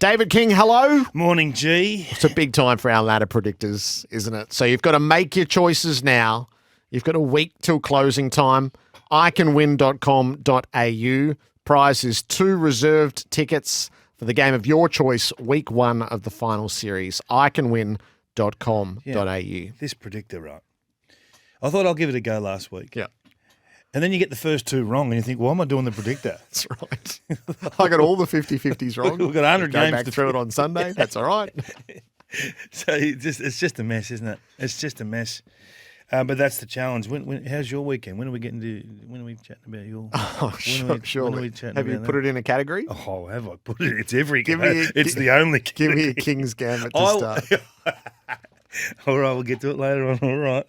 David King, hello. Morning, G. It's a big time for our ladder predictors, isn't it? So you've got to make your choices now. You've got a week till closing time. iCanWin.com.au. Prize is 2 reserved tickets for the game of your choice, week 1 of the final series. iCanWin.com.au. This predictor, right? I thought I'll give it a go last week. Yeah. And then you get the first 2 wrong and you think, why am I doing the predictor? That's right. I got all the 50-50s wrong. We've got 100 Go games back to through it on Sunday. That's all right. So it's just a mess, isn't it? It's just a mess. But that's the challenge. How's your weekend? When are we chatting about your? Oh, sure. When are we chatting Have you about put it in a category? Oh, have I put it? It's every. It's the only. Give me a King's Gambit to start. All right, we'll get to it later on. All right.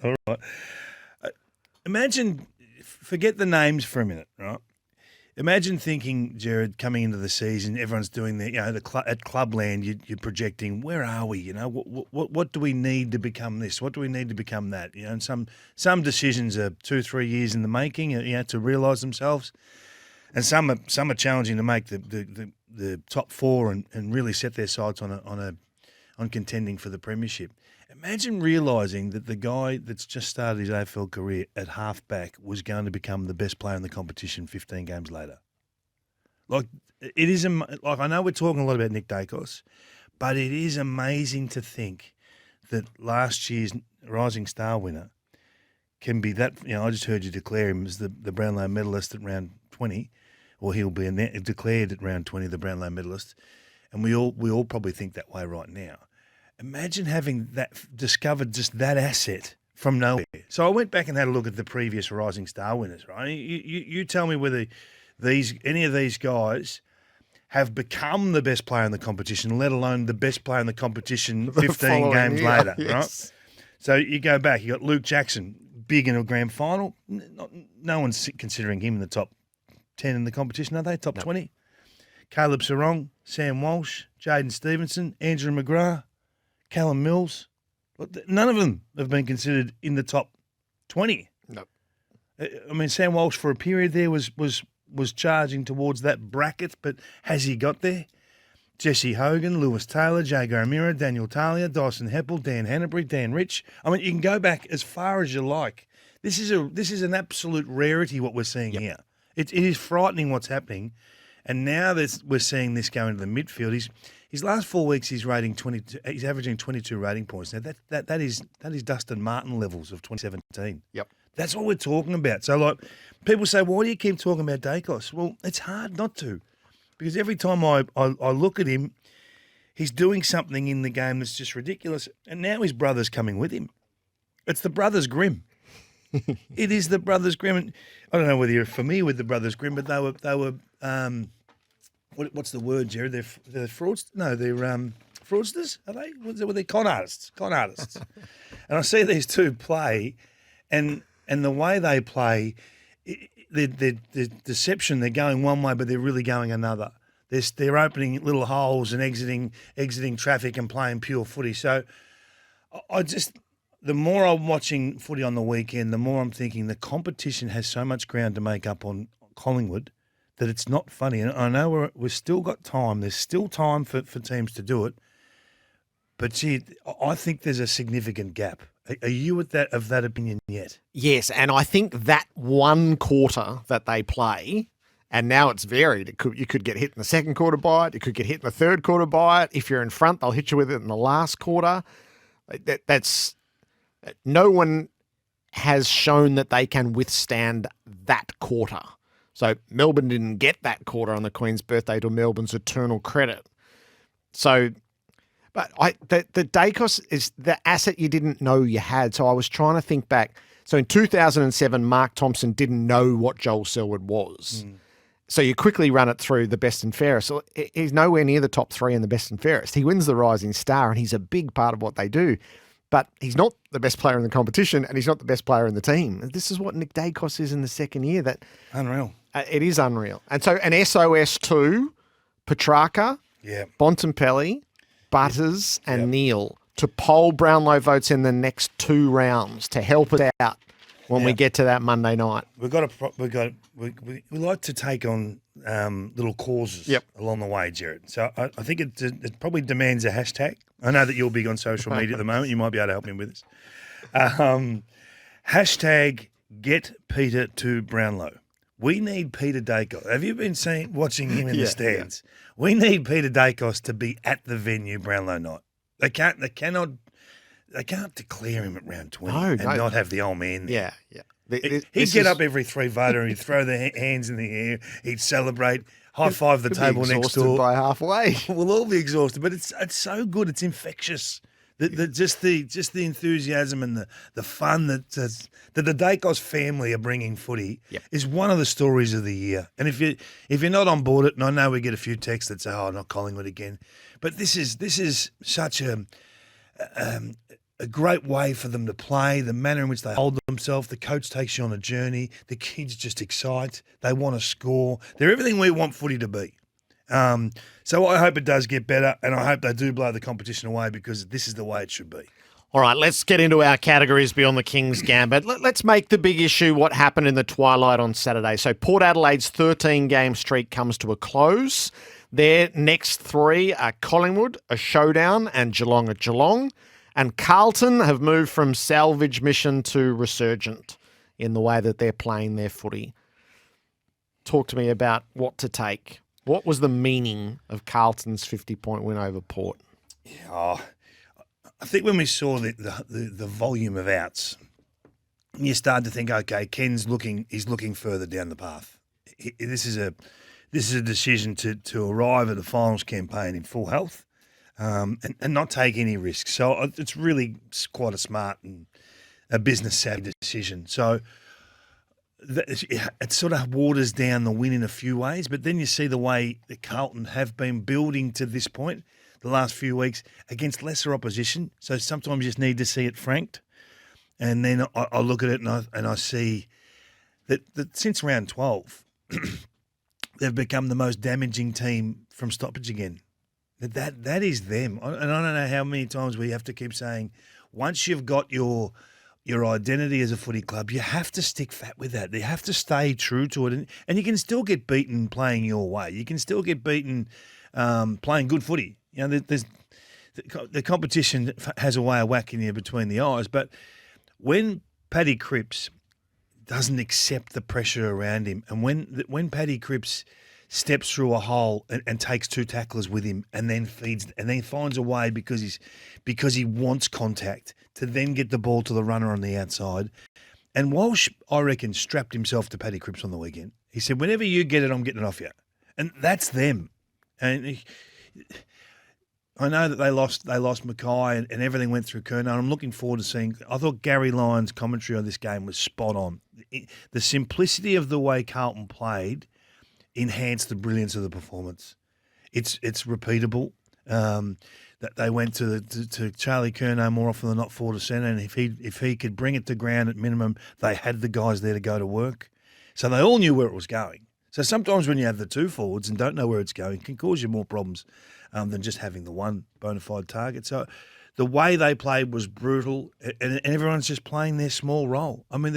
Imagine, forget the names for a minute, right? Imagine thinking, Gerard, coming into the season, everyone's doing at Clubland, you're projecting, where are we? What do we need to become this? What do we need to become that? And some decisions are 2-3 years in the making, to realise themselves, and some are challenging to make the top 4 and really set their sights on contending for the premiership. Imagine realising that the guy that's just started his AFL career at halfback was going to become the best player in the competition 15 games later. Like, it is, like, I know we're talking a lot about Nick Daicos, but it is amazing to think that last year's Rising Star winner can be that. I just heard you declare him as the Brownlow medalist at round 20, or he'll be declared at round 20 the Brownlow medalist, and we all probably think that way right now. Imagine having discovered just that asset from nowhere. So I went back and had a look at the previous Rising Star winners, right? You tell me whether any of these guys have become the best player in the competition, let alone the best player in the competition 15 games later, yes. Right? So you go back, you got Luke Jackson, big in a grand final. No one's considering him in the top 10 in the competition, are they? Top 20? Caleb Sarong, Sam Walsh, Jaden Stevenson, Andrew McGrath, Callum Mills, none of them have been considered in the top 20. No. I mean, Sam Walsh for a period there was charging towards that bracket, but has he got there? Jesse Hogan, Lewis Taylor, Jago Mira, Daniel Talia, Dyson Heppel, Dan Hanbury, Dan Rich. I mean, you can go back as far as you like. This is an absolute rarity what we're seeing here. It is frightening what's happening. And now we're seeing this go into the midfield. His last 4 weeks, he's rating 22. He's averaging 22 rating points. Now that is Dustin Martin levels of 2017. Yep, that's what we're talking about. So, like, people say, "Why do you keep talking about Daicos?" Well, it's hard not to, because every time I look at him, he's doing something in the game that's just ridiculous. And now his brother's coming with him. It's the Brothers Grimm. It is the Brothers Grimm. And I don't know whether you're familiar with the Brothers Grimm, but they were. What's the word, Gerard? They're frauds? No, they're fraudsters. Are they? Were they con artists? Con artists. And I see these two play, and the way they play, the deception. They're going one way, but they're really going another. They're opening little holes and exiting traffic and playing pure footy. So the more I'm watching footy on the weekend, the more I'm thinking the competition has so much ground to make up on Collingwood that it's not funny. And I know we've still got time. There's still time for teams to do it. But, gee, I think there's a significant gap. Are you of that opinion yet? Yes, and I think that one quarter that they play, and now it's varied. You could get hit in the second quarter by it. You could get hit in the third quarter by it. If you're in front, they'll hit you with it in the last quarter. That's no one has shown that they can withstand that quarter. So Melbourne didn't get that quarter on the Queen's birthday, to Melbourne's eternal credit. So, but the Daicos is the asset you didn't know you had. So I was trying to think back. So in 2007, Mark Thompson didn't know what Joel Selwood was. So you quickly run it through the best and fairest. So he's nowhere near the top 3 in the best and fairest. He wins the Rising Star, and he's a big part of what they do. But he's not the best player in the competition, and he's not the best player in the team. This is what Nick Daicos is in the second year. Unreal. It is unreal. And so an SOS2, Petrarca, Bontempelli, Butters and Neil to poll Brownlow votes in the next 2 rounds to help us out when we get to that Monday night. We like to take on little causes Yep. along the way, Gerard. So I think it probably demands a hashtag. I know that you're big on social media at the moment. You might be able to help me with this. Hashtag get Peter to Brownlow. We need Peter Daicos. Have you been watching him in the stands? Yeah. We need Peter Daicos to be at the venue Brownlow night. They can't declare him at round 20 and not have the old man there. Yeah. He'd get up every three-voter and he'd throw their hands in the air. He'd celebrate, high-five the table next door. By halfway. We'll all be exhausted, but it's so good. It's infectious. Just the enthusiasm and the fun that the Daicos family are bringing footy is one of the stories of the year. And if you're not on board it, and I know we get a few texts that say, "Oh, not Collingwood again," but this is such a great way for them to play. The manner in which they hold themselves, the coach takes you on a journey. The kids just excite. They want to score. They're everything we want footy to be. So I hope it does get better, and I hope they do blow the competition away because this is the way it should be. All right, let's get into our categories beyond the King's Gambit. Let's make the big issue what happened in the twilight on Saturday. So Port Adelaide's 13-game streak comes to a close. Their next three are Collingwood, a showdown, and Geelong at Geelong. And Carlton have moved from salvage mission to resurgent in the way that they're playing their footy. Talk to me about what to take. What was the meaning of Carlton's 50-point win over Port? I think when we saw the volume of outs, you started to think, okay, Ken's looking further down the path. This is a decision to arrive at the finals campaign in full health and not take any risks. So it's really quite a smart and a business savvy decision. So it sort of waters down the win in a few ways, but then you see the way that Carlton have been building to this point the last few weeks against lesser opposition. So sometimes you just need to see it franked. And then I look at it and I see that since round 12, they've become the most damaging team from stoppage again. That is them. And I don't know how many times we have to keep saying, once you've got your identity as a footy club, you have to stick fat with that. You have to stay true to it. And you can still get beaten playing your way. You can still get beaten playing good footy. You know, the competition has a way of whacking you between the eyes. But when Paddy Cripps doesn't accept the pressure around him, and when Paddy Cripps steps through a hole and takes two tacklers with him and then finds a way because he wants contact to then get the ball to the runner on the outside. And Walsh, I reckon, strapped himself to Paddy Cripps on the weekend. He said, whenever you get it, I'm getting it off you. And that's them. And I know that they lost Mackay and everything went through Kerno. And I'm looking forward to seeing. I thought Gary Lyons' commentary on this game was spot on. The simplicity of the way Carlton played enhanced the brilliance of the performance. It's repeatable. That they went to Charlie Kerno more often than not forward to centre, and if he could bring it to ground at minimum, they had the guys there to go to work. So they all knew where it was going. So sometimes when you have the two forwards and don't know where it's going, it can cause you more problems than just having the one bona fide target. So the way they played was brutal, and everyone's just playing their small role. I mean,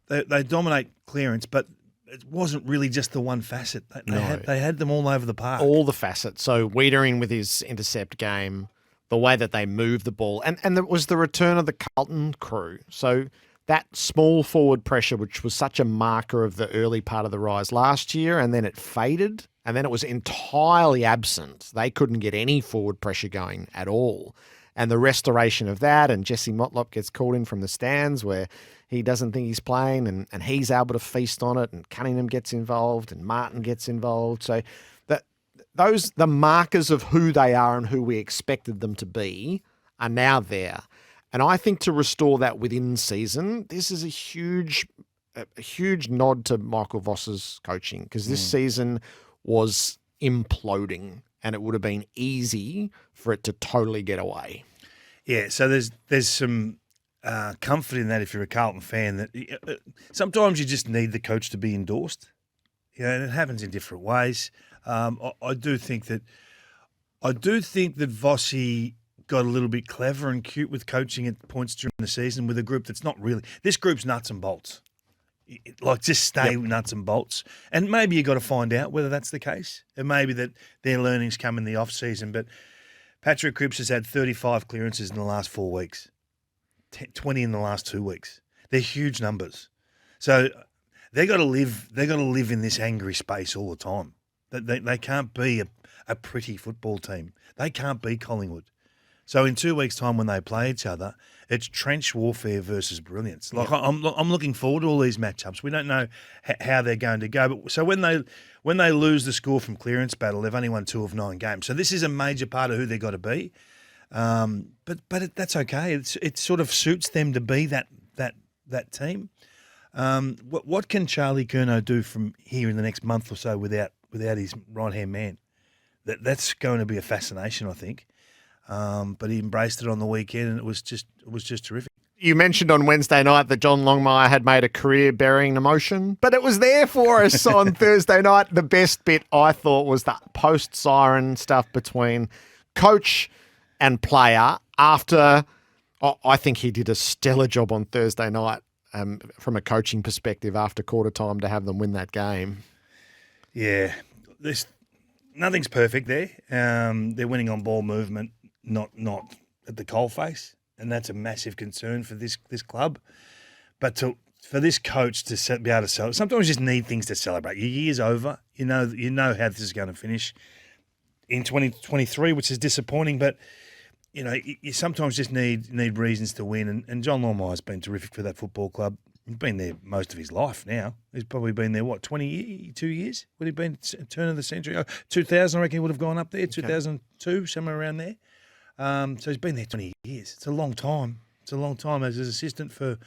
they dominate clearance, but it wasn't really just the one facet. They had them all over the park. All the facets. So Wiedering with his intercept game, the way that they moved the ball, and it was the return of the Carlton crew. So that small forward pressure, which was such a marker of the early part of the rise last year, and then it faded, and then it was entirely absent. They couldn't get any forward pressure going at all. And the restoration of that, and Jesse Motlop gets called in from the stands where he doesn't think he's playing, and he's able to feast on it, and Cunningham gets involved, and Martin gets involved. So the markers of who they are and who we expected them to be are now there. And I think to restore that within season, this is a huge nod to Michael Voss's coaching, because this season was imploding, and it would have been easy for it to totally get away. Yeah, so there's some comfort in that if you're a Carlton fan, that sometimes you just need the coach to be endorsed. Yeah, and it happens in different ways. I do think that Vossi got a little bit clever and cute with coaching at points during the season with a group that's not really – this group's nuts and bolts. Like, just stay nuts and bolts. And maybe you got to find out whether that's the case. And maybe that their learnings come in the off-season. But Patrick Cripps has had 35 clearances in the last 4 weeks, 20 in the last 2 weeks. They're huge numbers. So they got to live in this angry space all the time. They can't be a pretty football team. They can't be Collingwood. So in 2 weeks' time when they play each other, it's trench warfare versus brilliance. Like, I'm looking forward to all these matchups. We don't know how they're going to go. But so when they lose the score from clearance battle, they've only won 2 of 9 games. So this is a major part of who they've got to be. That's okay. It sort of suits them to be that team. What can Charlie Curnow do from here in the next month or so without his right-hand man? That's going to be a fascination, I think. But he embraced it on the weekend, and it was just terrific. You mentioned on Wednesday night that John Longmire had made a career burying emotion, but it was there for us on Thursday night. The best bit, I thought, was the post-siren stuff between coach and player after I think he did a stellar job on Thursday night from a coaching perspective after quarter time to have them win that game. Yeah, nothing's perfect there. They're winning on ball movement, not at the coalface, and that's a massive concern for this club. But for this coach to be able to celebrate, sometimes you just need things to celebrate. Your year's over. You know how this is going to finish in 2023, which is disappointing. But you sometimes just need reasons to win. And John Longmire's been terrific for that football club. He's been there most of his life now. He's probably been there, 22 years? Would he have been turn of the century? 2000, I reckon he would have gone up there, 2002, somewhere around there. So he's been there 20 years. It's a long time. It's a long time as his assistant for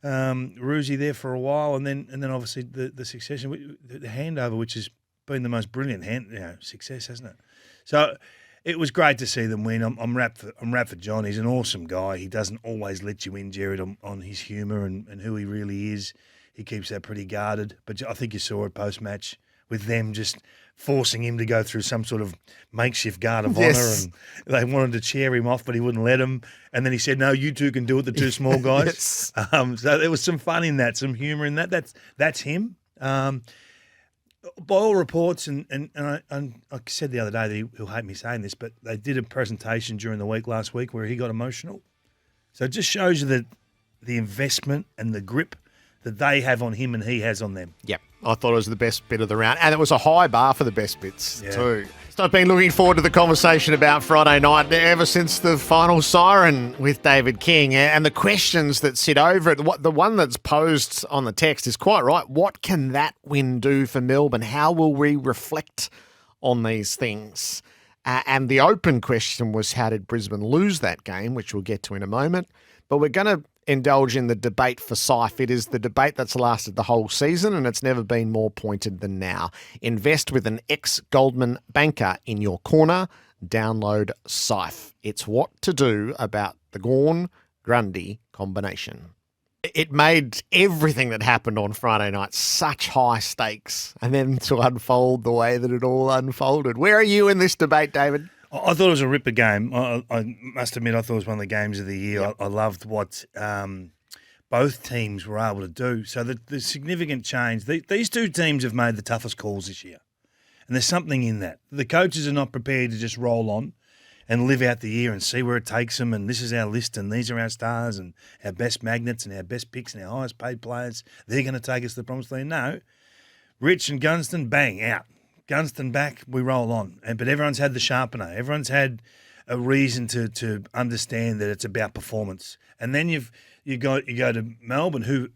Roosie there for a while, and then obviously the succession, the handover, which has been the most brilliant success, hasn't it? So it was great to see them win. I'm wrapped for John. He's an awesome guy. He doesn't always let you in, Gerard, on his humour and who he really is. He keeps that pretty guarded. But I think you saw it post-match with them just forcing him to go through some sort of makeshift guard of honour, and they wanted to chair him off, but he wouldn't let them. And then he said, "No, you two can do it, the two small guys." So there was some fun in that, some humour in that. That's him. By all reports, and I said the other day that he'll hate me saying this, but they did a presentation during the week last week where he got emotional. So it just shows you that the investment and the grip that they have on him and he has on them. Yep. I thought it was the best bit of the round. And it was a high bar for the best bits too. So I've been looking forward to the conversation about Friday night ever since the final siren with David King and the questions that sit over it. The one that's posed on the text is quite right. What can that win do for Melbourne? How will we reflect on these things? And the open question was, how did Brisbane lose that game, which we'll get to in a moment. But we're going to indulge in the debate for SIFE. It is the debate that's lasted the whole season, and it's never been more pointed than now. Invest with an ex-Goldman banker in your corner. Download SIFE. It's what to do about the Gawn-Grundy combination. It made everything that happened on Friday night such high stakes, and then to unfold the way that it all unfolded. Where are you in this debate, David? I thought it was a ripper game. I must admit, I thought it was one of the games of the year. Yep. I loved what both teams were able to do. So the significant change, these two teams have made the toughest calls this year. And there's something in that. The coaches are not prepared to just roll on and live out the year and see where it takes them. And this is our list and these are our stars and our best magnets and our best picks and our highest paid players. They're going to take us to the promised land. No. Rich and Gunston, bang, out. Gunston back, we roll on. But everyone's had the sharpener. Everyone's had a reason to understand that it's about performance. And then you go to Melbourne, who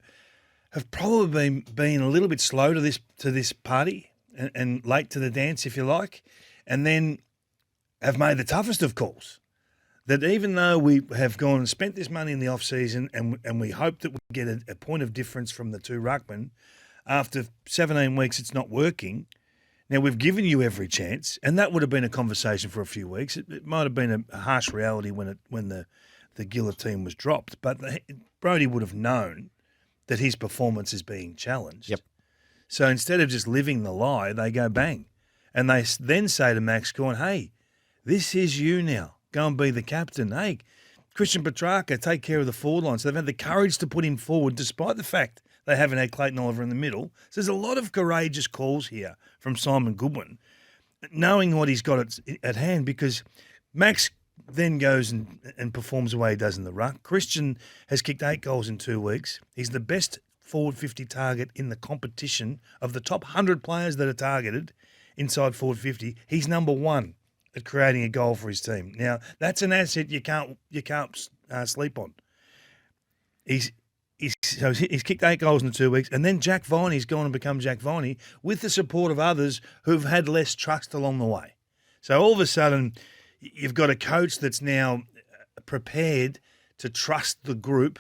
have probably been a little bit slow to this party and late to the dance, if you like, and then have made the toughest of calls. That even though we have gone and spent this money in the off-season and we hope that we get a point of difference from the two ruckmen, after 17 weeks it's not working. Now, we've given you every chance, and that would have been a conversation for a few weeks. It might have been a harsh reality when the guillotine was dropped, but Brodie would have known that his performance is being challenged. Yep. So instead of just living the lie, they go bang. And they then say to Max Gawn, hey, this is you now. Go and be the captain. Hey, Christian Petrarca, take care of the forward line. So they've had the courage to put him forward despite the fact They haven't had Clayton Oliver in the middle. So there's a lot of courageous calls here from Simon Goodwin, knowing what he's got at hand, because Max then goes and performs the way he does in the ruck. Christian has kicked 8 goals in 2 weeks. He's the best forward 50 target in the competition. Of the top 100 players that are targeted inside forward 50, he's number 1 at creating a goal for his team. Now, that's an asset you can't sleep on. He's kicked 8 goals in 2 weeks, and then Jack Viney's gone and become Jack Viney with the support of others who've had less trust along the way. So all of a sudden, you've got a coach that's now prepared to trust the group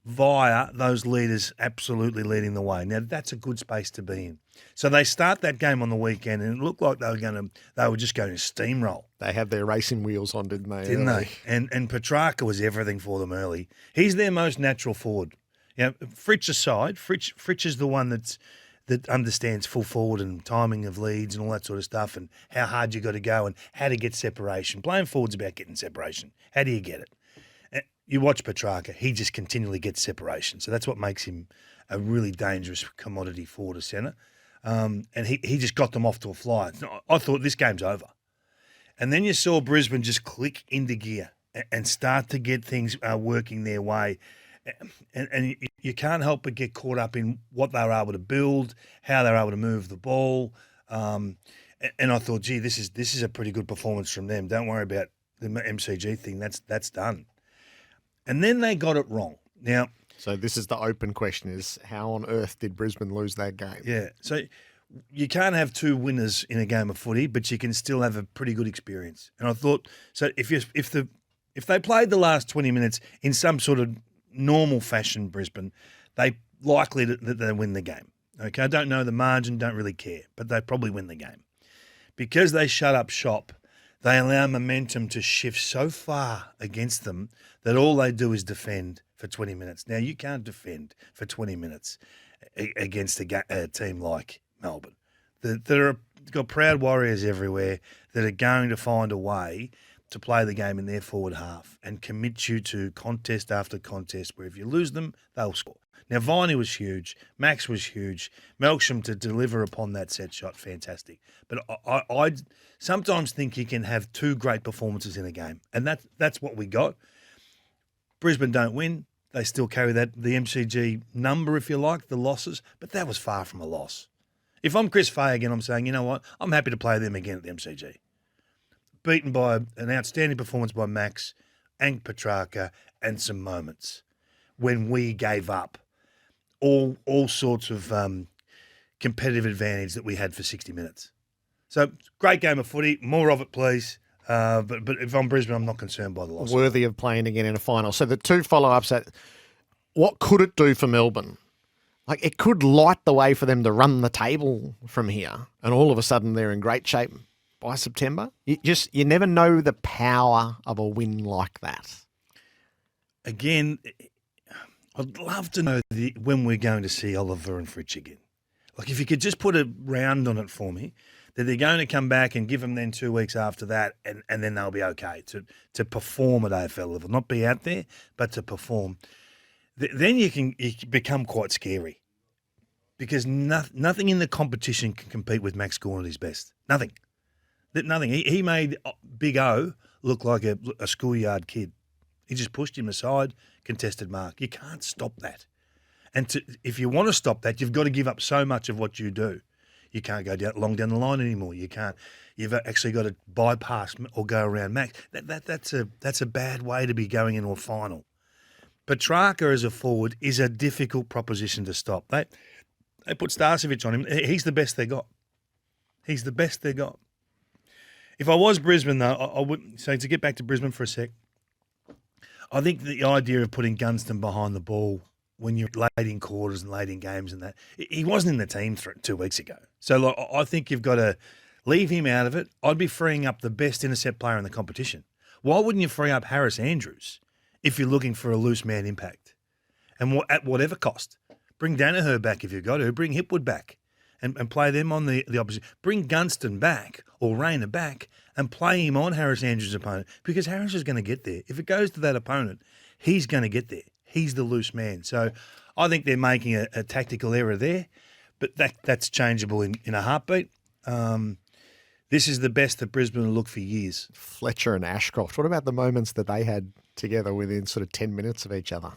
via those leaders absolutely leading the way. Now, that's a good space to be in. So they start that game on the weekend, and it looked like they were just going to steamroll. They had their racing wheels on, didn't they? Didn't they? And Petrarca was everything for them early. He's their most natural forward. You know, Fritsch aside, Fritsch is the one that understands full forward and timing of leads and all that sort of stuff, and how hard you got to go and how to get separation. Playing forward's about getting separation. How do you get it? You watch Petrarca, he just continually gets separation. So that's what makes him a really dangerous commodity forward or centre. And he just got them off to a fly. I thought this game's over. And then you saw Brisbane just click into gear and start to get things working their way. And you can't help but get caught up in what they were able to build, how they were able to move the ball. And I thought, gee, this is a pretty good performance from them. Don't worry about the MCG thing. That's done. And then they got it wrong. Now, so this is the open question: is how on earth did Brisbane lose that game? Yeah. So you can't have 2 winners in a game of footy, but you can still have a pretty good experience. And I thought, so if they played the last 20 minutes in some sort of normal fashion, Brisbane, they likely that they win the game. Okay, I don't know the margin, don't really care, but they probably win the game. Because they shut up shop, they allow momentum to shift so far against them that all they do is defend for 20 minutes. Now, you can't defend for 20 minutes against a team like Melbourne. They've got proud warriors everywhere that are going to find a way to play the game in their forward half and commit you to contest after contest where if you lose them, they'll score. Now, Viney was huge. Max was huge. Melksham to deliver upon that set shot, fantastic. But I sometimes think you can have 2 great performances in a game, and that's what we got. Brisbane don't win. They still carry the MCG number, if you like, the losses, but that was far from a loss. If I'm Chris Fay again, I'm saying, you know what, I'm happy to play them again at the MCG. Beaten by an outstanding performance by Max and Petrarca and some moments when we gave up all sorts of competitive advantage that we had for 60 minutes. So, great game of footy. More of it, please. But if I'm Brisbane, I'm not concerned by the loss. Worthy of playing again in a final. So the 2 follow-ups, what could it do for Melbourne? Like, it could light the way for them to run the table from here, and all of a sudden they're in great shape by September. You never know the power of a win like that. Again, I'd love to know when we're going to see Oliver and Fritsch again. Like, if you could just put a round on it for me, that they're going to come back and give them then 2 weeks after that, and then they'll be okay to perform at AFL level. Not be out there, but to perform. Then you can become quite scary, because nothing in the competition can compete with Max Gawn at his best. Nothing. He made Big O look like a schoolyard kid. He just pushed him aside, contested mark. You can't stop that. And if you want to stop that, you've got to give up so much of what you do. You can't go long down the line anymore. You can't. You've actually got to bypass or go around Max. That's a bad way to be going into a final. Petrarca as a forward is a difficult proposition to stop. They put Starcevic on him. He's the best they got. He's the best they got. If I was Brisbane, though, I would say, to get back to Brisbane for a sec, I think the idea of putting Gunston behind the ball when you're late in quarters and late in games and that, he wasn't in the team 2 weeks ago. So I think you've got to leave him out of it. I'd be freeing up the best intercept player in the competition. Why wouldn't you free up Harris Andrews if you're looking for a loose man impact? And at whatever cost. Bring Danaher back if you've got to. Bring Hipwood back and play them on the opposite. Bring Gunston back or Rayner back and play him on Harris Andrews' opponent, because Harris is going to get there. If it goes to that opponent, he's going to get there. He's the loose man. So I think they're making a tactical error there, but that's changeable in a heartbeat. This is the best that Brisbane will look for years. Fletcher and Ashcroft. What about the moments that they had together within sort of 10 minutes of each other?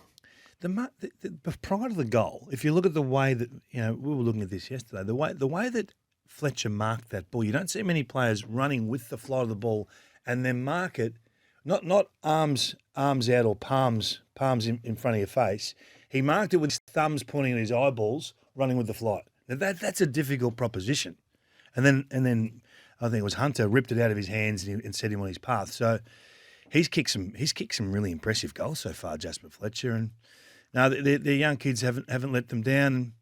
Prior to the goal, if you look at the way that, we were looking at this yesterday, the way that Fletcher marked that ball, you don't see many players running with the flight of the ball and then mark it, not arms out or palms in front of your face. He marked it with his thumbs pointing at his eyeballs, running with the flight. Now that's a difficult proposition. And then I think it was Hunter ripped it out of his hands and set him on his path. So he's kicked some really impressive goals so far, Jasper Fletcher, and now the young kids haven't let them down.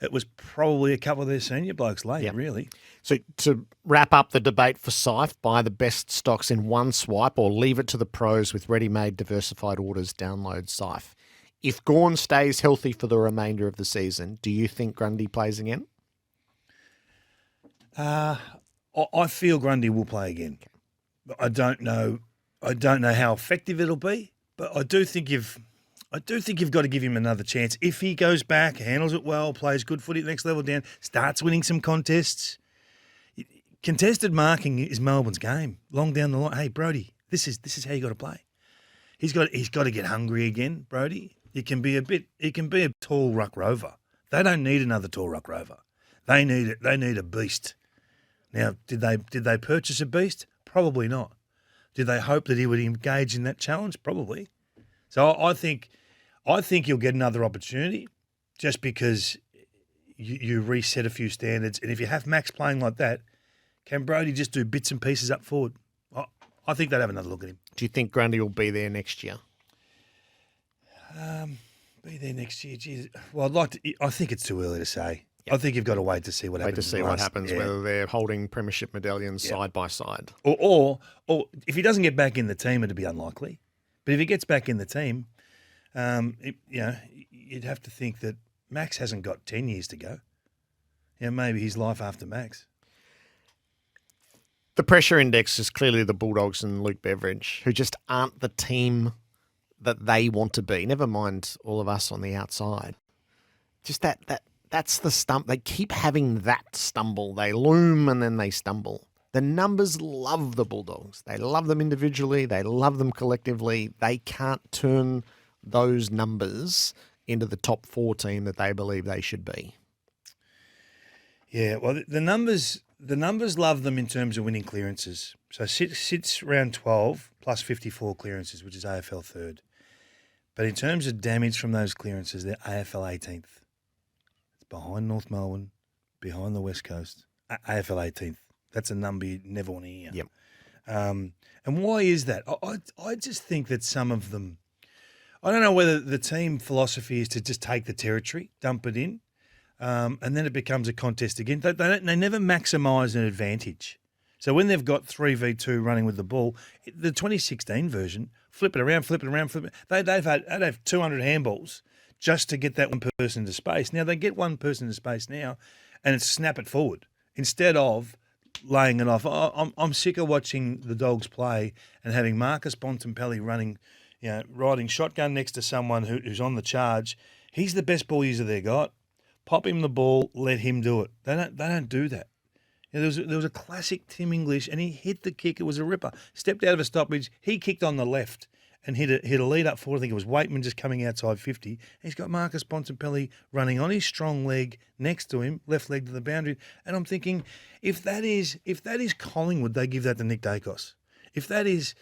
It was probably a couple of their senior blokes late, really. So to wrap up the debate for Syfe, buy the best stocks in one swipe or leave it to the pros with ready-made diversified orders, download Syfe. If Gawn stays healthy for the remainder of the season, do you think Grundy plays again? I feel Grundy will play again. I don't know how effective it'll be, but I do think you've got to give him another chance. If he goes back, handles it well, plays good footy at the next level down, starts winning some contests. Contested marking is Melbourne's game. Long down the line, hey Brody, this is how you got to play. He's got to get hungry again, Brody. He can be a tall ruck rover. They don't need another tall ruck rover. They need a beast. Now, did they purchase a beast? Probably not. Did they hope that he would engage in that challenge? Probably. So I think you'll get another opportunity just because you reset a few standards. And if you have Max playing like that, can Brody just do bits and pieces up forward? I think they'd have another look at him. Do you think Grundy will be there next year? Be there next year? Geez. Well, I think it's too early to say. Yep. I think you've got to wait to see what happens. Whether they're holding premiership medallions side by side. Or if he doesn't get back in the team, it'd be unlikely. But if he gets back in the team, you'd have to think that Max hasn't got 10 years to go. Maybe his life after Max. The pressure index is clearly the Bulldogs and Luke Beveridge, who just aren't the team that they want to be. Never mind all of us on the outside. Just that's the stump. They keep having that stumble. They loom and then they stumble. The numbers love the Bulldogs. They love them individually. They love them collectively. They can't turn those numbers into the top 4 team that they believe they should be. Yeah, well, the numbers love them in terms of winning clearances. So sits round 12 plus 54 clearances, which is AFL third. But in terms of damage from those clearances, they're AFL 18th. It's behind North Melbourne, behind the West Coast, AFL 18th. That's a number you never want to hear. Yep. And why is that? I just think that some of them, I don't know whether the team philosophy is to just take the territory, dump it in, and then it becomes a contest again. They never maximise an advantage. So when they've got 3v2 running with the ball, the 2016 version, flip it around. They'd have 200 handballs just to get that one person into space. Now they get one person into space now, and it's snap it forward instead of laying it off. I'm sick of watching the Dogs play and having Marcus Bontempelli running, riding shotgun next to someone who's on the charge. He's the best ball user they got. Pop him the ball, let him do it. They don't do that. There was a classic Tim English, and he hit the kick. It was a ripper. Stepped out of a stoppage. He kicked on the left and hit a lead up forward. I think it was Waitman just coming outside 50. He's got Marcus Bontempelli running on his strong leg next to him, left leg to the boundary. And I'm thinking, if that is Collingwood, they give that to Nick Daicos. If that is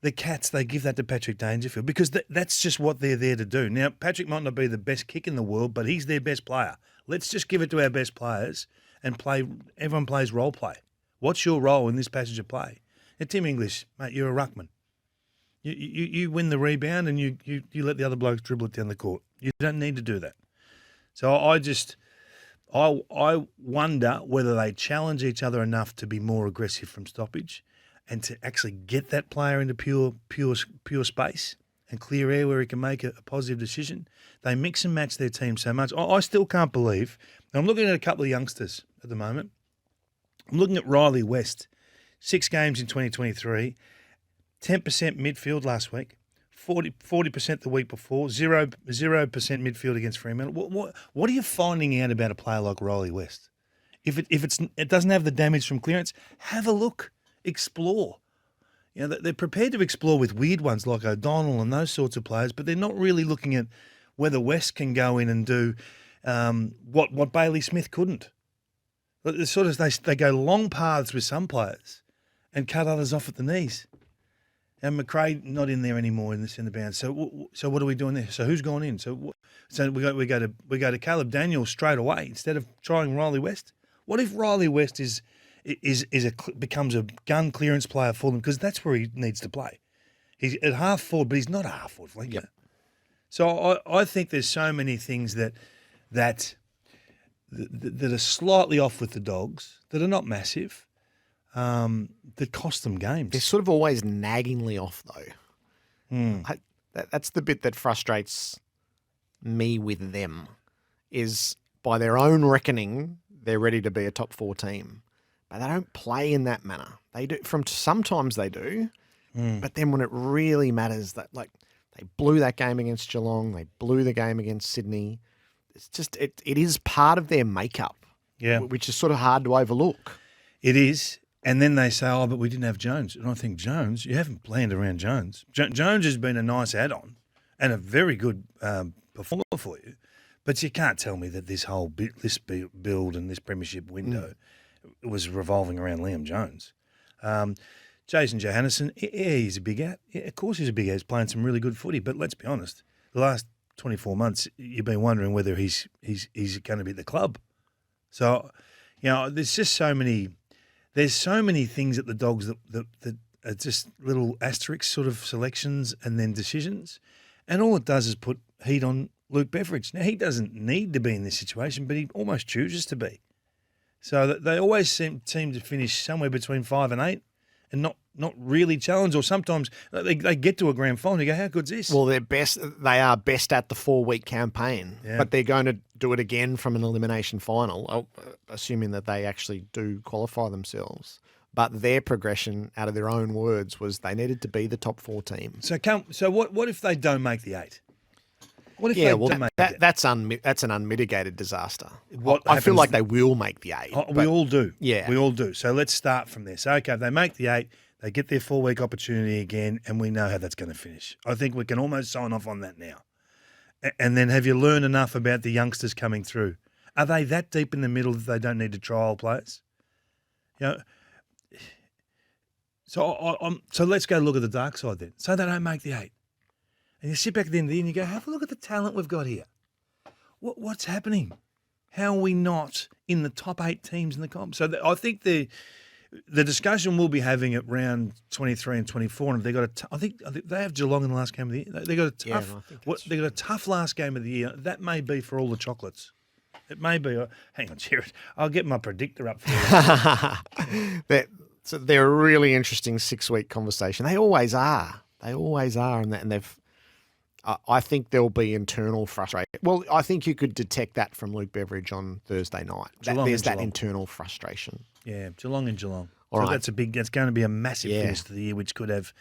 the Cats, they give that to Patrick Dangerfield, because that's just what they're there to do. Now, Patrick might not be the best kick in the world, but he's their best player. Let's just give it to our best players and play. Everyone plays role play. What's your role in this passage of play? Now, Tim English, mate, you're a ruckman. You win the rebound and you let the other blokes dribble it down the court. You don't need to do that. So I wonder whether they challenge each other enough to be more aggressive from stoppage and to actually get that player into pure space and clear air where he can make a positive decision. They mix and match their team so much. I still can't believe. I'm looking at a couple of youngsters at the moment. I'm looking at Riley West, 6 games in 2023, 10% midfield last week, 40% the week before, 0% midfield against Fremantle. What are you finding out about a player like Riley West? If it doesn't have the damage from clearance, have a look, explore. You know, they're prepared to explore with weird ones like O'Donnell and those sorts of players, but they're not really looking at whether West can go in and do what Bailey Smith couldn't. It's sort of they go long paths with some players and cut others off at the knees. And McRae not in there anymore in the centre bounce. So what are we doing there? So who's gone in? So we go to Caleb Daniels straight away instead of trying Riley West. What if Riley West becomes a gun clearance player for them, because that's where he needs to play. He's at half forward, but he's not a half forward flanker. Yep. So I think there's so many things that are slightly off with the Dogs that are not massive, that cost them games. They're sort of always naggingly off, though. That's the bit that frustrates me with them, is by their own reckoning, they're ready to be a top 4 team. But they don't play in that manner. They do. Sometimes they do, but then when it really matters, that they blew that game against Geelong, they blew the game against Sydney. It's just it is part of their makeup, which is sort of hard to overlook. It is, and then they say, "Oh, but we didn't have Jones." And I think Jones, you haven't planned around Jones. Jones has been a nice add-on and a very good performer for you, but you can't tell me that this whole build and this premiership window was revolving around Liam Jones. Jason Johannesson, he's a big out. Yeah, of course he's a big out. He's playing some really good footy, but let's be honest, the last 24 months, you've been wondering whether he's going to be at the club. So, there's just so many things at the Dogs that are just little asterisk sort of selections and then decisions. And all it does is put heat on Luke Beveridge. Now, he doesn't need to be in this situation, but he almost chooses to be. So they always seem to finish somewhere between 5 and 8 and not really challenge, or sometimes they get to a grand final and you go, how good's this? Well, they are best at the 4-week campaign, but they're going to do it again from an elimination final, assuming that they actually do qualify themselves. But their progression, out of their own words, was they needed to be the top 4 team. So what if they don't make the 8? What if that's an unmitigated disaster. I feel like they will make the 8. We all do. Yeah. We all do. So let's start from there. So, okay, they make the 8, they get their 4-week opportunity again, and we know how that's going to finish. I think we can almost sign off on that now. And then have you learned enough about the youngsters coming through? Are they that deep in the middle that they don't need to trial players? So let's go look at the dark side then. So they don't make the 8. And you sit back at the end of the year and you go, have a look at the talent we've got here. What's happening? How are we not in the top 8 teams in the comp? So I think the discussion we'll be having at round 23 and 24, and I think they have Geelong in the last game of the year. They got a tough last game of the year. That may be for all the chocolates. It may be. Hang on, Gerard. I'll get my predictor up for you. So they're a really interesting 6-week conversation. They always are. And they've. I think there'll be internal frustration. Well, I think you could detect that from Luke Beveridge on Thursday night. There's that internal frustration. Yeah, Geelong and Geelong. All right. That's going to be a massive finish to the year, which could have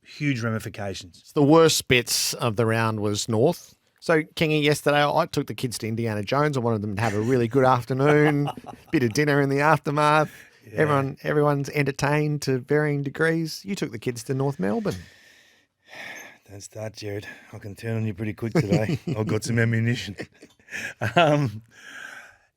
huge ramifications. The worst bits of the round was North. So, Kingy, yesterday I took the kids to Indiana Jones. I wanted them to have a really good afternoon, bit of dinner in the aftermath. Yeah. Everyone's entertained to varying degrees. You took the kids to North Melbourne. Don't start, Gerard. I can turn on you pretty quick today. I've got some ammunition.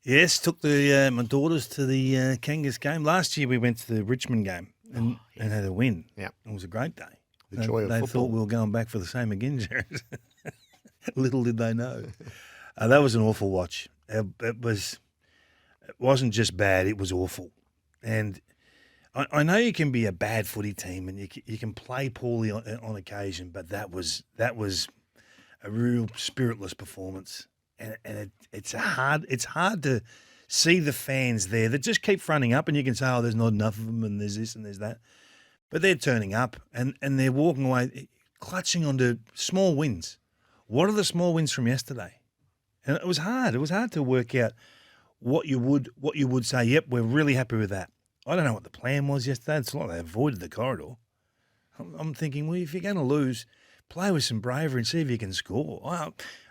Yes, took my daughters to the Kangas game. Last year we went to the Richmond game and had a win. Yeah, it was a great day. The joy of football. They thought we were going back for the same again, Gerard. Little did they know. That was an awful watch. It wasn't just bad; it was awful. And I know you can be a bad footy team and you can play poorly on occasion, but that was a real spiritless performance, and it's hard to see the fans there that just keep fronting up, and you can say, oh, there's not enough of them, and there's this and there's that, but they're turning up and they're walking away, clutching onto small wins. What are the small wins from yesterday? And it was hard. It was hard to work out what you would say. Yep, we're really happy with that. I don't know what the plan was yesterday. It's like they avoided the corridor. I'm thinking, well, if you're going to lose, play with some bravery and see if you can score.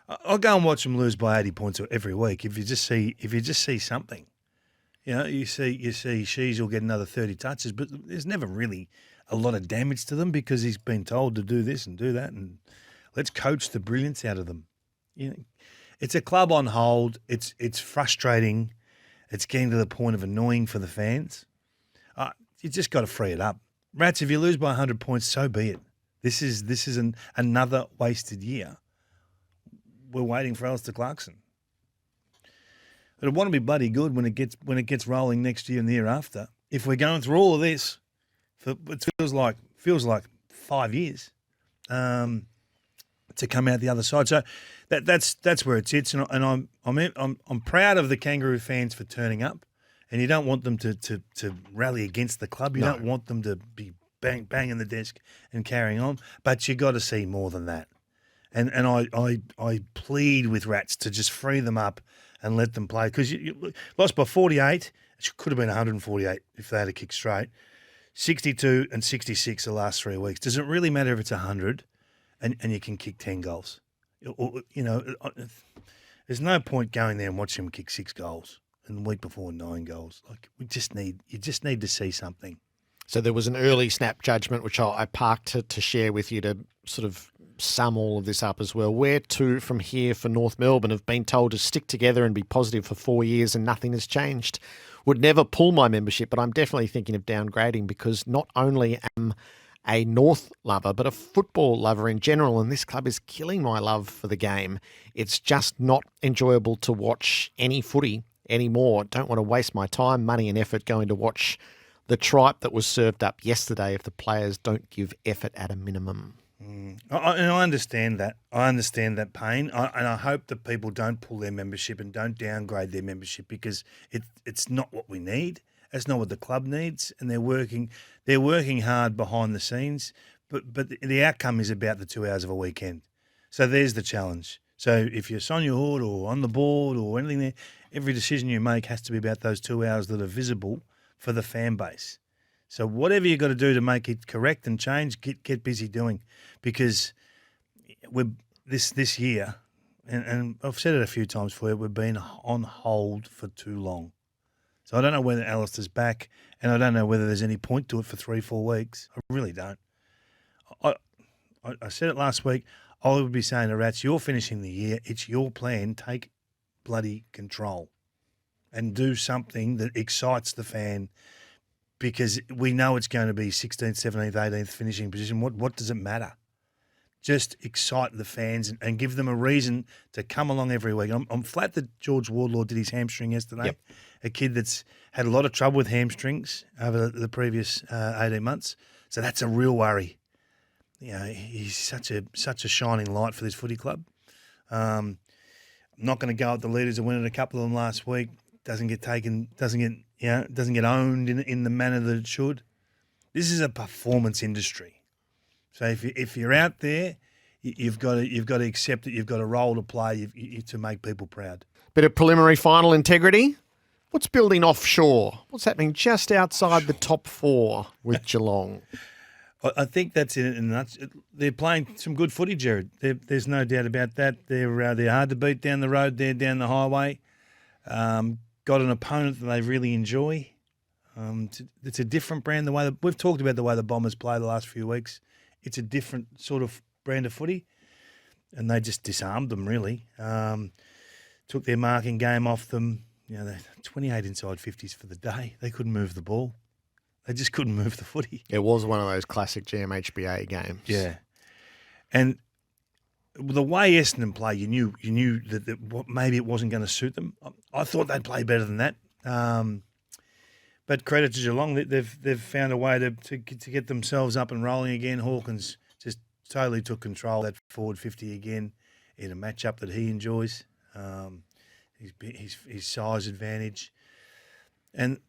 I'll go and watch them lose by 80 points every week if you just see something. You see Shees will get another 30 touches, but there's never really a lot of damage to them because he's been told to do this and do that, and let's coach the brilliance out of them. It's a club on hold. It's frustrating. It's getting to the point of annoying for the fans. You just got to free it up. Rats, if you lose by 100 points, so be it. This is another wasted year. We're waiting for Alistair Clarkson. But it want to be bloody good when it gets rolling next year and the year after. If we're going through all of this, it feels like 5 years to come out the other side. So that's where it sits, and I'm proud of the Kangaroo fans for turning up. And you don't want them to rally against the club. You don't want them to be banging the desk and carrying on. But you got to see more than that. And I plead with Rats to just free them up and let them play, because you lost by 48. It could have been 148 if they had a kick straight. 62 and 66 the last 3 weeks. Does it really matter if it's 100 and you can kick 10 goals? There's no point going there and watching him kick 6 goals. And the week before, 9 goals. Like you just need to see something. So there was an early snap judgment, which I parked to share with you to sort of sum all of this up as well. Where to from here for North Melbourne? Have been told to stick together and be positive for 4 years and nothing has changed. Would never pull my membership, but I'm definitely thinking of downgrading, because not only am a North lover, but a football lover in general, and this club is killing my love for the game. It's just not enjoyable to watch any footy anymore. Don't want to waste my time, money and effort going to watch the tripe that was served up yesterday if the players don't give effort at a minimum. I understand that. I understand that pain. And I hope that people don't pull their membership and don't downgrade their membership, because it's not what we need. It's not what the club needs. And they're working hard behind the scenes. But the outcome is about the 2 hours of a weekend. So there's the challenge. So if you're Sonia Hood or on the board or anything there, every decision you make has to be about those 2 hours that are visible for the fan base. So whatever you've got to do to make it correct and change, get busy doing, because we're this year, and I've said it a few times for you, we've been on hold for too long. So I don't know whether Alistair's back, and I don't know whether there's any point to it for 3-4 weeks. I really don't. I said it last week. I would be saying to Rats, you're finishing the year. It's your plan. Take bloody control and do something that excites the fan, because we know it's going to be 16th, 17th, 18th finishing position. What does it matter? Just excite the fans and give them a reason to come along every week. I'm flat that George Wardlaw did his hamstring yesterday. Yep. A kid that's had a lot of trouble with hamstrings over the previous 18 months. So that's a real worry. He's such a shining light for this footy club. I'm not going to go at the leaders who winning a couple of them last week. Doesn't get owned in the manner that it should. This is a performance industry. So if you're out there, you've got to accept that you've got a role to play to make people proud. Bit of preliminary final integrity. What's building offshore? What's happening just outside the top 4 with Geelong? I think that's it. They're playing some good footy, Gerard. There's no doubt about that. They're hard to beat down the road there, down the highway. Got an opponent that they really enjoy. It's a different brand. We've talked about the way the Bombers play the last few weeks. It's a different sort of brand of footy, and they just disarmed them, really. Took their marking game off them. They're 28 inside 50s for the day. They couldn't move the ball. They just couldn't move the footy. It was one of those classic GMHBA games. Yeah. And the way Essendon play, you knew that maybe it wasn't going to suit them. I thought they'd play better than that. But credit to Geelong, they've found a way to get themselves up and rolling again. Hawkins just totally took control of that forward 50 again in a matchup that he enjoys. His size advantage. And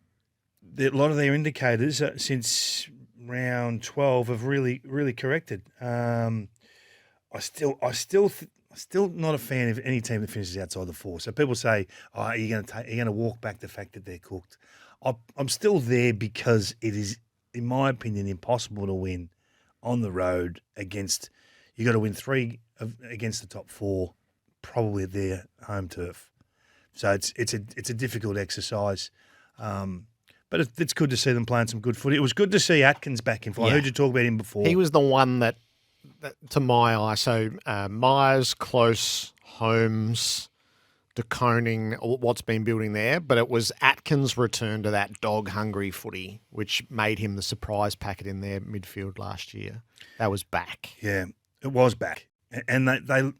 a lot of their indicators since round 12 have really, really corrected. I still not a fan of any team that finishes outside the 4. So people say, "Oh, you're going to walk back the fact that they're cooked." I'm still there because it is, in my opinion, impossible to win on the road against, You got to win 3 against the top 4, probably at their home turf. So it's a difficult exercise. But it's good to see them playing some good footy. It was good to see Atkins back in form. I heard you talk about him before. He was the one that to my eye, so Miers, Close, Holmes, De Koning, what's been building there, but it was Atkins' return to that dog-hungry footy, which made him the surprise packet in their midfield last year. That was back. Yeah, it was back. And they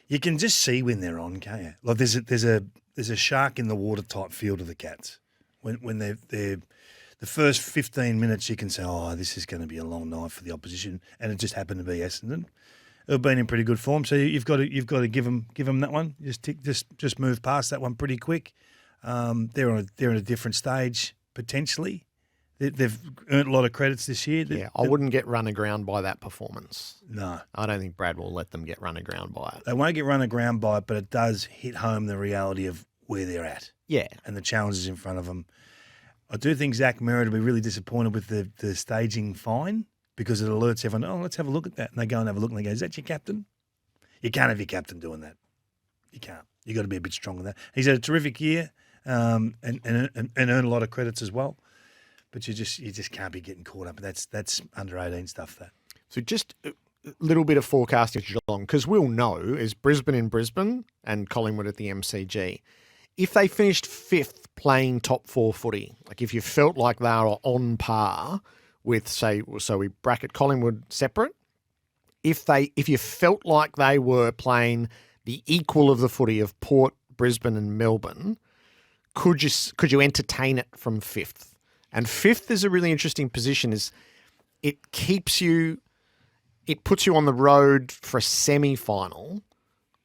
you can just see when they're on, can't you? Like there's a shark in the water type feel to the Cats. When they're the first 15 minutes, you can say, "Oh, this is going to be a long night for the opposition," and it just happened to be Essendon. They've been in pretty good form, so you've got to give them that one. Just move past that one pretty quick. They're on a different stage potentially. They've earned a lot of credits this year. I wouldn't get run aground by that performance. No, I don't think Brad will let them get run aground by it. They won't get run aground by it, but it does hit home the reality of where they're at. Yeah, and the challenges in front of them. I do think Zach Merritt will be really disappointed with the staging fine because it alerts everyone, oh, let's have a look at that. And they go and have a look and they go, is that your captain? You can't have your captain doing that. You can't. You've got to be a bit stronger than that. He's had a terrific year and earned a lot of credits as well. But you just can't be getting caught up. That's under 18 stuff, that. So just a little bit of forecasting for Geelong, because we'll know is Brisbane in Brisbane and Collingwood at the MCG. If they finished 5th playing top 4 footy, like if you felt like they were on par with, say, so we bracket Collingwood separate, if you felt like they were playing the equal of the footy of Port, Brisbane and Melbourne, could you entertain it from 5th? And 5th is a really interesting position. Is it puts you on the road for a semi-final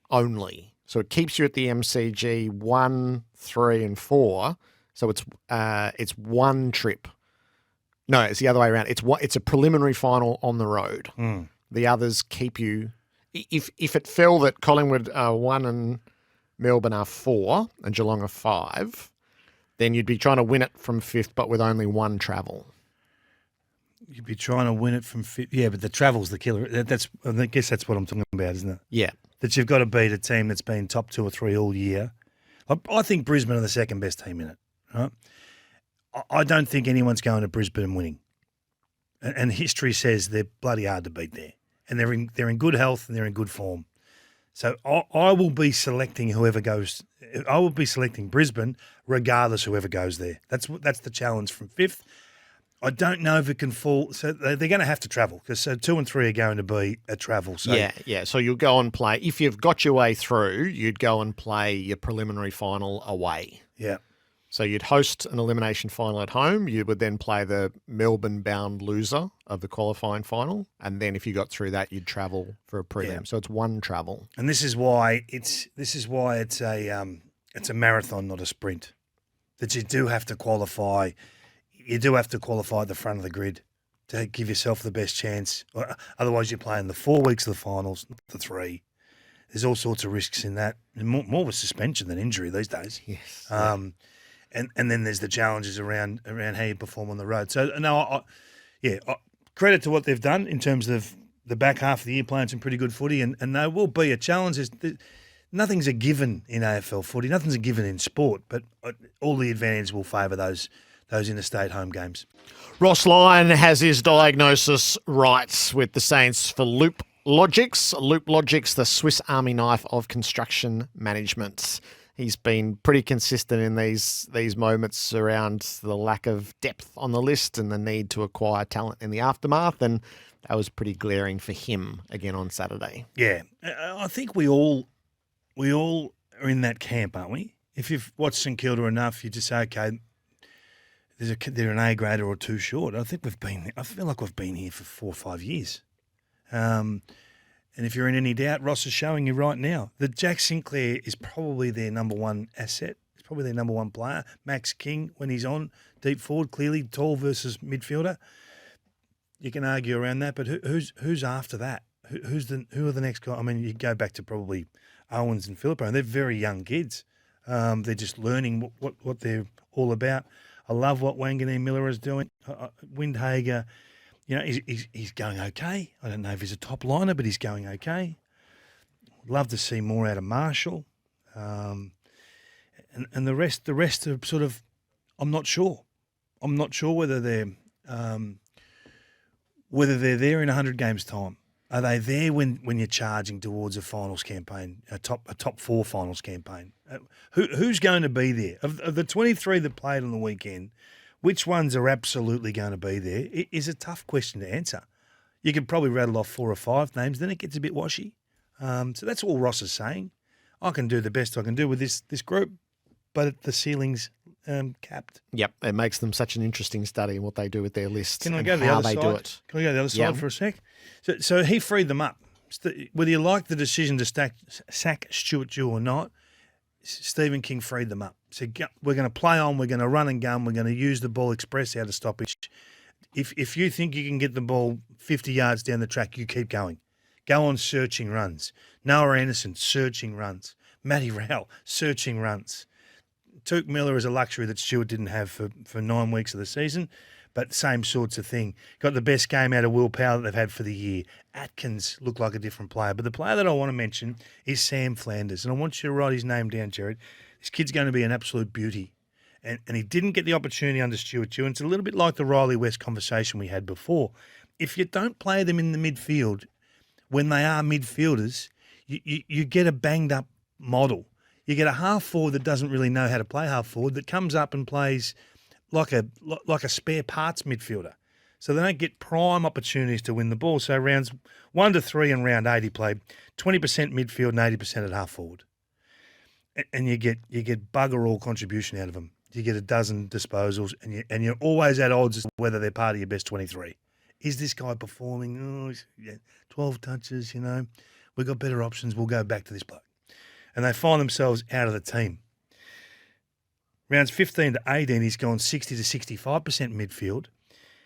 only. So it keeps you at the MCG 1, 3, and 4. So it's one trip. No, it's the other way around. It's a preliminary final on the road. Mm. The others keep you. If it fell that Collingwood are 1 and Melbourne are 4 and Geelong are 5, then you'd be trying to win it from 5th, but with only one travel. You'd be trying to win it from 5th. Yeah, but the travel's the killer. I guess that's what I'm talking about, isn't it? Yeah. That you've got to beat a team that's been top 2 or 3 all year. I think Brisbane are the second best team in it. Right? I don't think anyone's going to Brisbane and winning. And history says they're bloody hard to beat there. And they're in good health and they're in good form. So I will be selecting whoever goes. I will be selecting Brisbane regardless whoever goes there. That's the challenge from 5th. I don't know if it can fall. So they're going to have to travel because 2 and 3 are going to be a travel. So yeah. So you'll go and play. If you've got your way through, you'd go and play your preliminary final away. Yeah. So you'd host an elimination final at home. You would then play the Melbourne-bound loser of the qualifying final, and then if you got through that, you'd travel for a prelim. Yeah. So it's one travel. And this is why it's a marathon, not a sprint. That you do have to qualify. You do have to qualify at the front of the grid to give yourself the best chance. Otherwise, you're playing the 4 weeks of the finals, not the 3. There's all sorts of risks in that. And more with suspension than injury these days. Yes. And then there's the challenges around how you perform on the road. So, no, credit to what they've done in terms of the back half of the year playing some pretty good footy. And there will be a challenge. Nothing's a given in AFL footy. Nothing's a given in sport. But all the advantages will favour those interstate home games. Ross Lyon has his diagnosis right with the Saints for Loop Logics. Loop Logics, the Swiss Army knife of construction management. He's been pretty consistent in these moments around the lack of depth on the list and the need to acquire talent in the aftermath, and that was pretty glaring for him again on Saturday. Yeah, I think we all are in that camp, aren't we? If you've watched St Kilda enough, you just say, okay, they're an A grader or 2 short. I feel like we've been here for 4 or 5 years. And if you're in any doubt, Ross is showing you right now that Jack Sinclair is probably their number 1 asset. He's probably their number 1 player. Max King, when he's on, deep forward, clearly tall versus midfielder. You can argue around that, but who's after that? Who are the next guy? I mean, you go back to probably Owens and Philippo, and they're very young kids. They're just learning what they're all about. I love what Wanganeen Miller is doing. Windhager, he's going okay. I don't know if he's a top liner, but he's going okay. Love to see more out of Marshall. And the rest are sort of, I'm not sure. I'm not sure whether they're there in 100 games' time. Are they there when you're charging towards a finals campaign, a top four finals campaign? Who's going to be there? Of the 23 that played on the weekend, which ones are absolutely going to be there? It is a tough question to answer. You could probably rattle off 4 or 5 names, then it gets a bit washy. So that's all Ross is saying. I can do the best I can do with this group, but the ceiling's capped. Yep, it makes them such an interesting study in what they do with their lists Can I and go to the how other they side? do it. Can I go to the other side for a sec? So he freed them up. Whether you like the decision to sack Stuart Dew or not, Stephen King freed them up. So we're going to play on, we're going to run and gun, we're going to use the ball express out of stoppage. If you think you can get the ball 50 yards down the track, you keep going. Go on searching runs. Noah Anderson, searching runs. Matty Rowell, searching runs. Tuke Miller is a luxury that Stewart didn't have for 9 weeks of the season, but same sorts of thing. Got the best game out of Will Power that they've had for the year. Atkins looked like a different player, but the player that I want to mention is Sam Flanders, and I want you to write his name down, Gerard. This kid's going to be an absolute beauty, and he didn't get the opportunity under Stuart Dew. It's a little bit like the Riley West conversation we had before. If you don't play them in the midfield when they are midfielders, you get a banged-up model. You get a half forward that doesn't really know how to play half forward that comes up and plays like a spare parts midfielder. So they don't get prime opportunities to win the ball. So rounds 1 to 3 and round 8 he played 20% midfield and 80% at half forward. And you get bugger all contribution out of them. You get a dozen disposals and you're always at odds as to whether they're part of your best 23. Is this guy performing? 12 touches, We've got better options. We'll go back to this bloke. And they find themselves out of the team. Rounds 15 to 18, he's gone 60 to 65% midfield,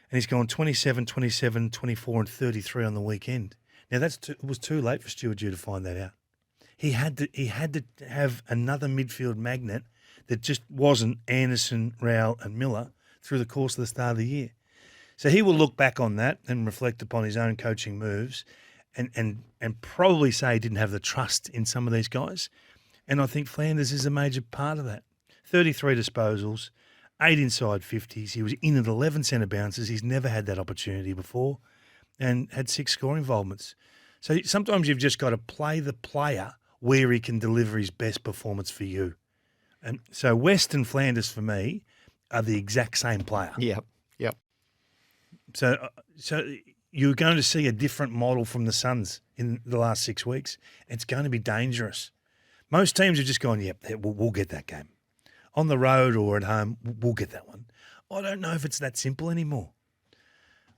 and he's gone 27, 27, 24, and 33 on the weekend. Now it was too late for Stuart Dew to find that out. He had to have another midfield magnet that just wasn't Anderson, Rowell, and Miller through the course of the start of the year. So he will look back on that and reflect upon his own coaching moves. And probably say he didn't have the trust in some of these guys. And I think Flanders is a major part of that. 33 disposals, 8 inside 50s. He was in at 11 centre bounces. He's never had that opportunity before and had 6 scoring involvements. So sometimes you've just got to play the player where he can deliver his best performance for you. And so West and Flanders, for me, are the exact same player. Yep. So you're going to see a different model from the Suns in the last 6 weeks. It's going to be dangerous. Most teams have just gone, we'll get that game. On the road or at home, we'll get that one. I don't know if it's that simple anymore.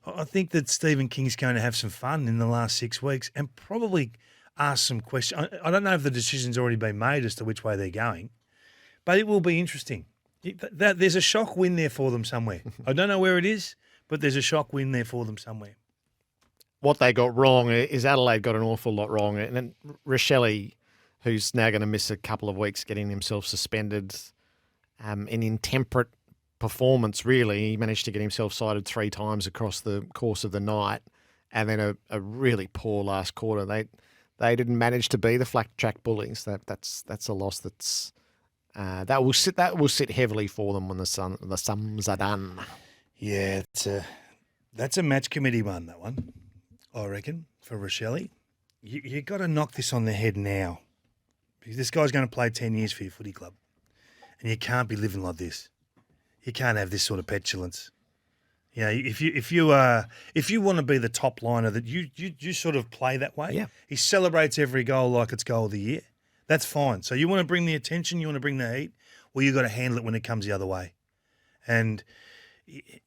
I think that Stephen King's going to have some fun in the last 6 weeks and probably ask some questions. I don't know if the decision's already been made as to which way they're going, but it will be interesting. There's a shock win there for them somewhere. I don't know where it is, but there's a shock win there for them somewhere. What they got wrong is Adelaide got an awful lot wrong. And then Rochelle, who's now going to miss a couple of weeks getting himself suspended, an intemperate performance, really. He managed to get himself cited 3 times across the course of the night, and then a really poor last quarter. They didn't manage to be the flat track bullies. That's a loss that will sit heavily for them when the sums are done. Yeah, that's a match committee one, that one, I reckon, for Rochelle. You got to knock this on the head now, because this guy's going to play 10 years for your footy club, and you can't be living like this. You can't have this sort of petulance. If you want to be the top liner, that you sort of play that way. Yeah. He celebrates every goal like it's goal of the year. That's fine. So you want to bring the attention, you want to bring the heat, well, you got to handle it when it comes the other way. And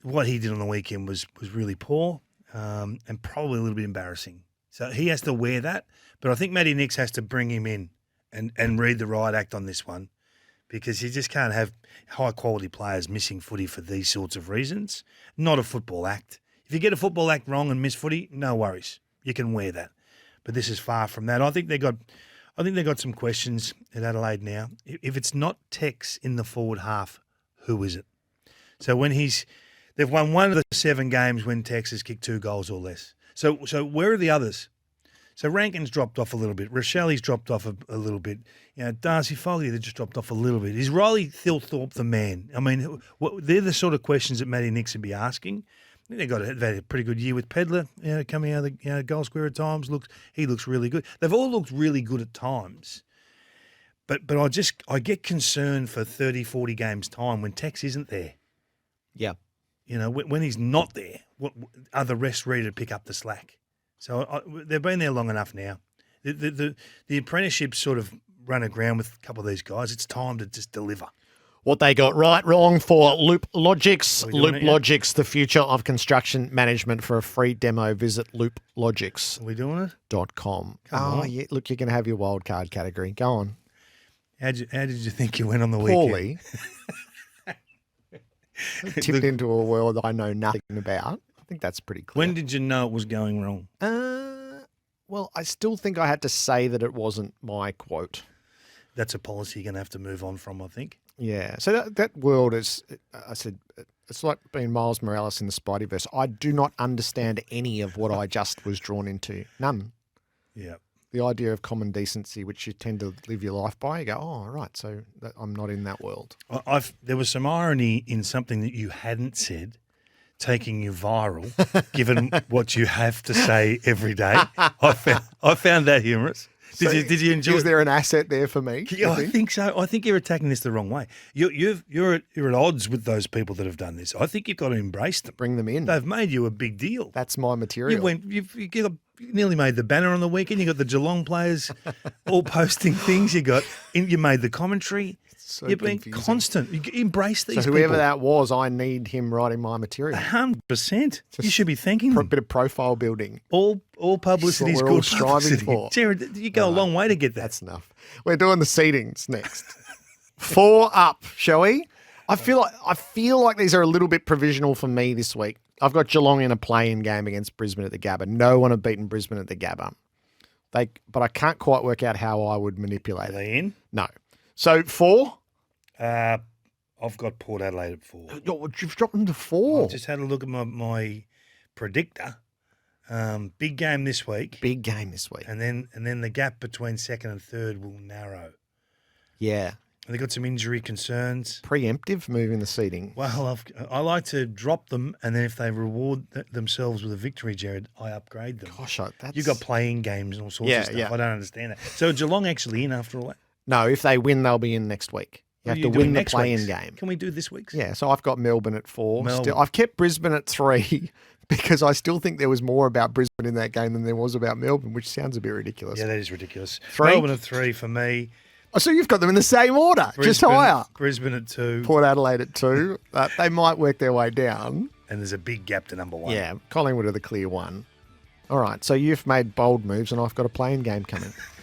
what he did on the weekend was really poor, and probably a little bit embarrassing. So he has to wear that. But I think Matty Nicks has to bring him in and read the riot act on this one, because you just can't have high-quality players missing footy for these sorts of reasons. Not a football act. If you get a football act wrong and miss footy, no worries. You can wear that. But this is far from that. I think they got some questions at Adelaide now. If it's not Tex in the forward half, who is it? So when They've won one of the 7 games when Texas kicked 2 goals or less. So where are the others? So Rankin's dropped off a little bit. Rochelle's dropped off a little bit. Darcy Foley, they just dropped off a little bit. Is Riley Thilthorpe the man? I mean, they're the sort of questions that Matty Nix would be asking. They've had a pretty good year with Pedler, coming out of the goal square at times. He looks really good. They've all looked really good at times. But I get concerned for 30, 40 games time when Tex isn't there. Yeah. When he's not there, are the rest ready to pick up the slack? So they've been there long enough now. The apprenticeship's sort of run aground with a couple of these guys. It's time to just deliver. What they got right, wrong for Loop Logics. Loop it, Logics, the future of construction management. For a free demo, visit looplogics.com. Are we doing it? Oh, yeah. Look, you can have your wild card category. Go on. How did you think you went on the weekend? Poorly. Tipped into a world I know nothing about. I think that's pretty clear. When did you know it was going wrong? Well, I still think I had to say that it wasn't my quote. That's a policy you're going to have to move on from, I think. Yeah. So that world is, I said, it's like being Miles Morales in the Spideyverse. I do not understand any of what I just was drawn into. None. Yeah. The idea of common decency, which you tend to live your life by, you go, oh, right, so I'm not in that world. There was some irony in something that you hadn't said, taking you viral, given what you have to say every day. I found that humorous. Did you enjoy? Is there an asset there for me? Yeah, I think so. I think you're attacking this the wrong way. You're at odds with those people that have done this. I think you've got to embrace them. Bring them in. They've made you a big deal. That's my material. You nearly made the banner on the weekend. You got the Geelong players all posting things. You made the commentary. So You've been confusing. constant. You embrace these people. So whoever that was, I need him writing my material. 100%. You should be thanking For a them. bit of profile building. All publicity is That's what we're all good striving publicity. for. Jared, you go a long way to get that. That's enough. We're doing the seedings next. 4 up, shall we? I feel like these are a little bit provisional for me this week. I've got Geelong in a play-in game against Brisbane at the Gabba. No one have beaten Brisbane at the Gabba. But I can't quite work out how I would manipulate Are it. they in? No. So 4? I've got Port Adelaide at 4. You've dropped them to 4. I just had a look at my predictor. Big game this week. Big game this week. And then the gap between second and third will narrow. Yeah. And they've got some injury concerns. Preemptive move in the seeding. Well, I like to drop them, and then if they reward themselves with a victory, Jared, I upgrade them. Gosh, that's... You've got playing games and all sorts of stuff. Yeah. I don't understand that. So Geelong actually in after all that? No, if they win, they'll be in next week. You have to win the play-in game. Can we do this week's? Yeah, so I've got Melbourne at 4. Melbourne. Still, I've kept Brisbane at 3 because I still think there was more about Brisbane in that game than there was about Melbourne, which sounds a bit ridiculous. Yeah, that is ridiculous. 3? Melbourne at 3 for me. Oh, so you've got them in the same order, just higher. Brisbane at 2. Port Adelaide at 2. They might work their way down. And there's a big gap to number 1. Yeah, Collingwood are the clear 1. All right, so you've made bold moves and I've got a play-in game coming.